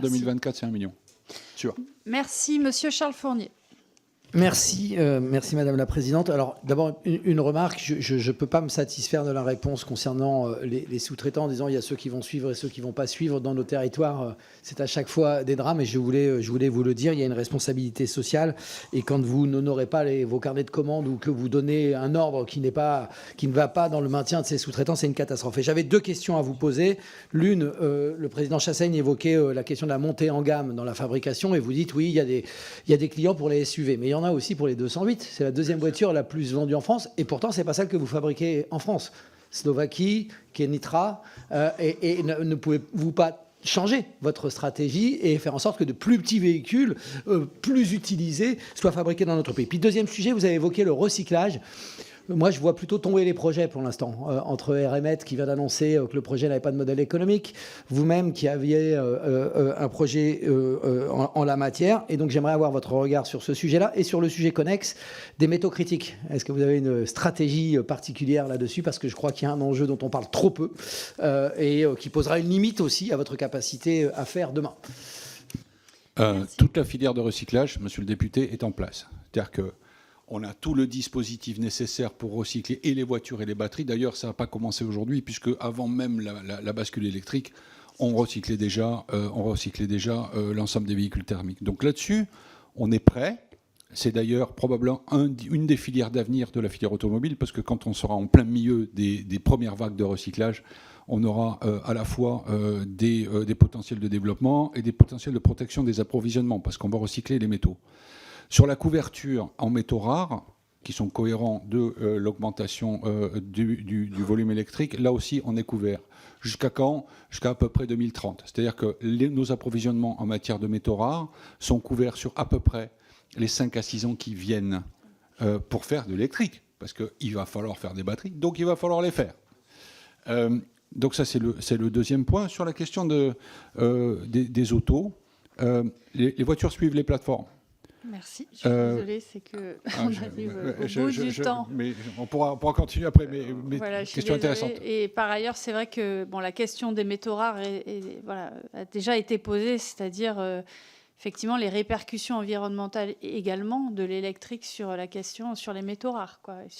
2024, c'est 1 million. Sûr. Merci, Monsieur Charles Fournier. Merci, merci Madame la Présidente. Alors d'abord une remarque, je ne peux pas me satisfaire de la réponse concernant les sous-traitants en disant il y a ceux qui vont suivre et ceux qui ne vont pas suivre. Dans nos territoires, c'est à chaque fois des drames et je voulais vous le dire, il y a une responsabilité sociale et quand vous n'honorez pas vos carnets de commandes ou que vous donnez un ordre qui ne va pas dans le maintien de ces sous-traitants, c'est une catastrophe. Et j'avais deux questions à vous poser. L'une, le président Chassaigne évoquait la question de la montée en gamme dans la fabrication et vous dites oui, il y a des clients pour les SUV, mais il y en a aussi pour les 208. C'est la deuxième voiture la plus vendue en France. Et pourtant, ce n'est pas celle que vous fabriquez en France. Slovaquie, Kenitra. Et ne pouvez-vous pas changer votre stratégie et faire en sorte que de plus petits véhicules, plus utilisés, soient fabriqués dans notre pays. Puis deuxième sujet, vous avez évoqué le recyclage. Moi, je vois plutôt tomber les projets pour l'instant, entre RMET qui vient d'annoncer que le projet n'avait pas de modèle économique, vous-même qui aviez un projet en la matière. Et donc, j'aimerais avoir votre regard sur ce sujet-là et sur le sujet connexe des métaux critiques. Est-ce que vous avez une stratégie particulière là-dessus? Parce que je crois qu'il y a un enjeu dont on parle trop peu et qui posera une limite aussi à votre capacité à faire demain. Toute la filière de recyclage, monsieur le député, est en place. C'est-à-dire que on a tout le dispositif nécessaire pour recycler et les voitures et les batteries. D'ailleurs, ça n'a pas commencé aujourd'hui, puisque avant même la bascule électrique, on recyclait déjà l'ensemble des véhicules thermiques. Donc là-dessus, on est prêt. C'est d'ailleurs probablement une des filières d'avenir de la filière automobile, parce que quand on sera en plein milieu des premières vagues de recyclage, on aura à la fois des potentiels de développement et des potentiels de protection des approvisionnements, parce qu'on va recycler les métaux. Sur la couverture en métaux rares, qui sont cohérents de l'augmentation du volume électrique, là aussi, on est couvert. Jusqu'à quand? Jusqu'à à peu près 2030. C'est-à-dire que nos approvisionnements en matière de métaux rares sont couverts sur à peu près les 5 à 6 ans qui viennent pour faire de l'électrique. Parce qu'il va falloir faire des batteries, donc il va falloir les faire. Donc ça, c'est le deuxième point. Sur la question des autos, les voitures suivent les plateformes. Merci. Je suis désolée, c'est qu'on arrive au bout du temps. Mais on pourra continuer après, mais voilà, question intéressante. Et par ailleurs, c'est vrai que la question des métaux rares a déjà été posée, c'est-à-dire effectivement les répercussions environnementales également de l'électrique sur la question, sur les métaux rares. Quoi, et